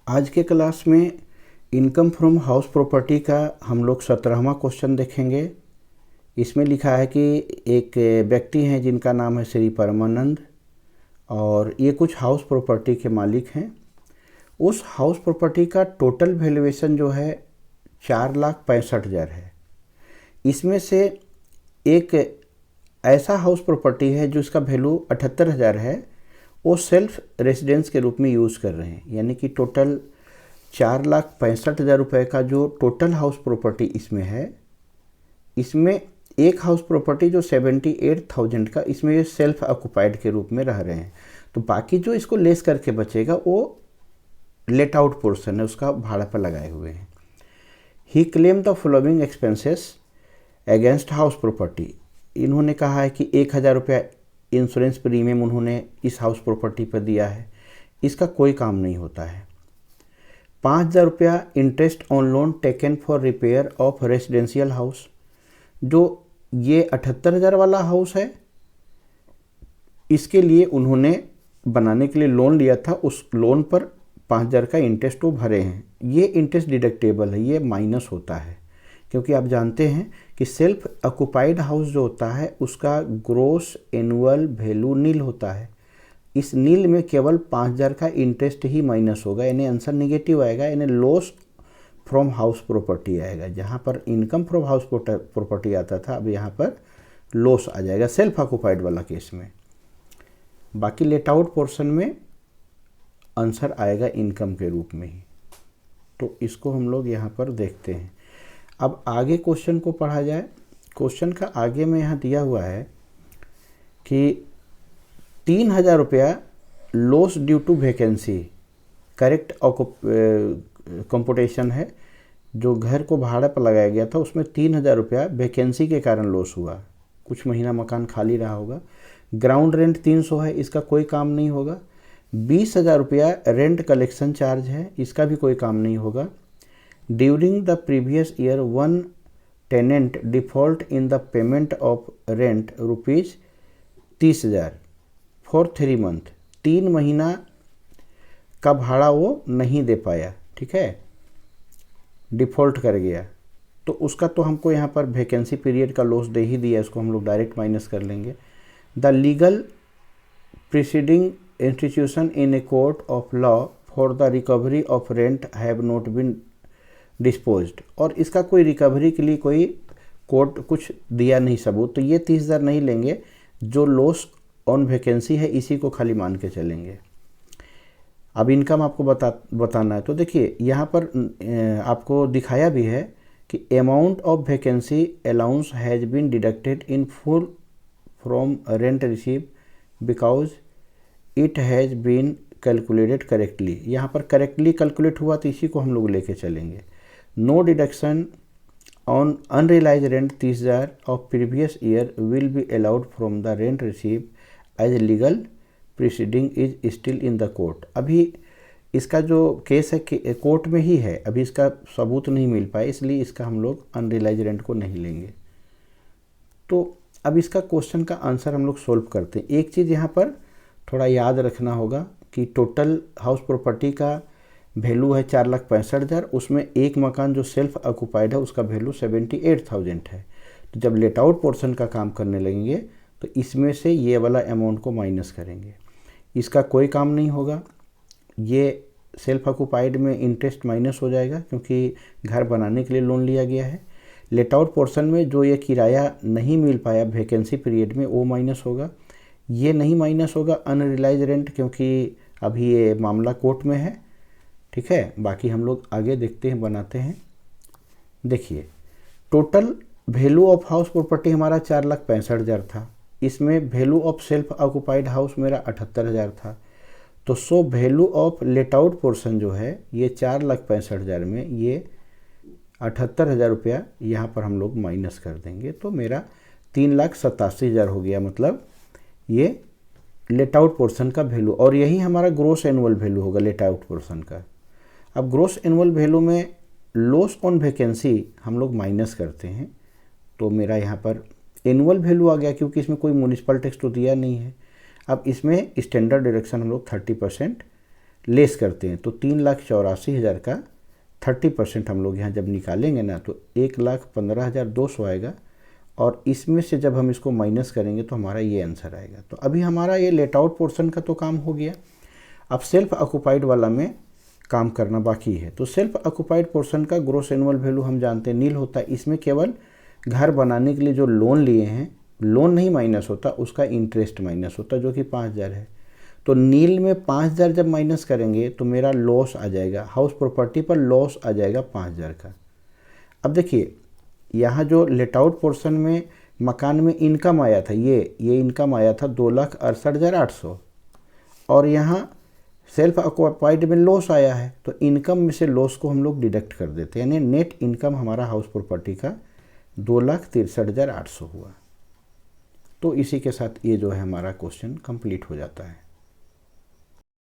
आज के क्लास में इनकम फ्रॉम हाउस प्रॉपर्टी का हम लोग 17वां क्वेश्चन देखेंगे। इसमें लिखा है कि एक व्यक्ति हैं जिनका नाम है श्री परमानंद और ये कुछ हाउस प्रॉपर्टी के मालिक हैं। उस हाउस प्रॉपर्टी का टोटल वैल्यूएशन जो है 4,65,000 है। इसमें से एक ऐसा हाउस प्रॉपर्टी है जो इसका वैल्यू 78,000 है, वो सेल्फ रेजिडेंस के रूप में यूज़ कर रहे हैं। यानी कि टोटल 4,65,000 रुपये का जो टोटल हाउस प्रॉपर्टी इसमें है, इसमें एक हाउस प्रॉपर्टी जो 78,000 का, इसमें ये सेल्फ ऑक्युपाइड के रूप में रह रहे हैं। तो बाकी जो इसको लेस करके बचेगा वो लेट आउट पोर्शन है, उसका भाड़ा पर लगाए हुए हैं। He claim the following expenses against house property. इन्होंने कहा है कि 1,000 रुपया इंश्योरेंस प्रीमियम उन्होंने इस हाउस प्रॉपर्टी पर दिया है, इसका कोई काम नहीं होता है। 5,000 रुपया interest on loan taken for repair of residential house. जो ये 78,000 वाला हाउस है, इसके लिए उन्होंने बनाने के लिए लोन लिया था, उस लोन पर 5,000 का इंटरेस्ट वो भरे हैं। ये इंटरेस्ट डिडक्टेबल है, ये माइनस होता है, क्योंकि आप जानते हैं कि सेल्फ ऑक्युपाइड हाउस जो होता है उसका ग्रोस एनुअल वैल्यू नील होता है। इस नील में केवल 5,000 का इंटरेस्ट ही माइनस होगा, यानी आंसर निगेटिव आएगा, यानी लॉस फ्रॉम हाउस प्रॉपर्टी आएगा। जहाँ पर इनकम फ्रॉम हाउस प्रॉपर्टी आता था, अब यहाँ पर लॉस आ जाएगा सेल्फ ऑक्युपाइड वाला केस में। बाकी लेट आउट पोर्शन में आंसर आएगा इनकम के रूप में ही। तो इसको हम लोग यहाँ पर देखते हैं। अब आगे क्वेश्चन को पढ़ा जाए। क्वेश्चन का आगे में यहाँ दिया हुआ है कि 3,000 रुपया loss due to vacancy, correct computation है। जो घर को भाड़ा पर लगाया गया था उसमें 3,000 रुपया वैकेंसी के कारण लॉस हुआ, कुछ महीना मकान खाली रहा होगा। ग्राउंड रेंट 300 है, इसका कोई काम नहीं होगा। 20,000 रुपया रेंट कलेक्शन चार्ज है, इसका भी कोई काम नहीं होगा। During the previous year one tenant default in the payment of rent rupees 30,000 for 3 month. 3 महीना का भाड़ा वो नहीं दे पाया, ठीक है, डिफ़ॉल्ट कर गया। तो उसका तो हमको यहाँ पर वैकेंसी पीरियड का लॉस दे ही दिया, इसको हम लोग डायरेक्ट माइनस कर लेंगे। The legal proceeding institution in a court of law for the recovery of rent have not been disposed. और इसका कोई रिकवरी के लिए कोई कोर्ट कुछ दिया नहीं सबूत, तो ये 30,000 नहीं लेंगे। जो लॉस ऑन वैकेंसी है इसी को खाली मान के चलेंगे। अब इनकम आपको बताना है। तो देखिए यहाँ पर आपको दिखाया भी है कि amount of vacancy allowance has been deducted in full from rent receive because it has been calculated correctly. यहाँ पर करेक्टली कैलकुलेट हुआ, तो इसी को हम लोग लेके चलेंगे। No deduction on unrealise rent 30,000 of previous year will be allowed from the rent receive as legal proceeding is still in the court. अभी इसका जो केस है कोर्ट में ही है, अभी इसका सबूत नहीं मिल पाया, इसलिए इसका हम लोग अनरियलाइज रेंट को नहीं लेंगे। तो अब इसका क्वेश्चन का आंसर हम लोग सोल्व करते हैं। एक चीज़ यहाँ पर थोड़ा याद रखना होगा कि टोटल हाउस प्रॉपर्टी का वैल्यू है 4,65,000, उसमें एक मकान जो सेल्फ ऑक्युपाइड है उसका वैल्यू 78,000 है। तो जब लेट आउट पोर्शन का काम करने लगेंगे तो इसमें से ये वाला अमाउंट को माइनस करेंगे, इसका कोई काम नहीं होगा। ये सेल्फ ऑक्युपाइड में इंटरेस्ट माइनस हो जाएगा क्योंकि घर बनाने के लिए लोन लिया गया है। लेट आउट पोर्शन में जो ये किराया नहीं मिल पाया वैकेंसी पीरियड में, वो माइनस होगा। ये नहीं माइनस होगा अनरियलाइज रेंट, क्योंकि अभी ये मामला कोर्ट में है, ठीक है। बाकी हम लोग आगे देखते हैं, बनाते हैं। देखिए total value of house property हमारा 4,65,000 था, इसमें value of self occupied house मेरा 78,000 था। तो so value of let out portion जो है ये 4,65,000 में ये 78,000 रुपया यहाँ पर हम लोग माइनस कर देंगे, तो मेरा 3,87,000 हो गया। मतलब ये लेट आउट पोर्शन का वैल्यू, और यही हमारा ग्रोस एनुअल वैल्यू होगा लेट आउट पोर्शन का। अब ग्रोस एनुअल वैल्यू में लॉस ऑन वैकेंसी हम लोग माइनस करते हैं, तो मेरा यहाँ पर एनुअल वैल्यू आ गया, क्योंकि इसमें कोई म्युनिसिपल टैक्स तो दिया नहीं है। अब इसमें स्टैंडर्ड डिडक्शन हम लोग 30% लेस करते हैं तो 3,84,000 का 30% हम लोग यहाँ जब निकालेंगे ना तो 1,15,200 आएगा, और इसमें से जब हम इसको माइनस करेंगे तो हमारा ये आंसर आएगा। तो अभी हमारा ये लेट आउट पोर्शन का तो काम हो गया। अब सेल्फ ऑक्यूपाइड वाला में काम करना बाकी है। तो सेल्फ ऑक्यूपाइड पोर्शन का ग्रॉस एनुअल वैल्यू हम जानते हैं नील होता है। इसमें केवल घर बनाने के लिए जो लोन लिए हैं, लोन नहीं माइनस होता, उसका इंटरेस्ट माइनस होता जो कि 5,000 है। तो नील में 5,000 जब माइनस करेंगे तो मेरा लॉस आ जाएगा, हाउस प्रॉपर्टी पर लॉस आ जाएगा 5,000 का। अब देखिए यहाँ जो लेट आउट पोर्शन में मकान में इनकम आया था, ये इनकम आया था 2,68,800, और यहाँ सेल्फ ऑक्यूपाइड में लॉस आया है, तो इनकम में से लॉस को हम लोग डिडक्ट कर देते हैं, यानी नेट इनकम हमारा हाउस प्रॉपर्टी का 2,63,800 हुआ। तो इसी के साथ ये जो है हमारा क्वेश्चन कंप्लीट हो जाता है।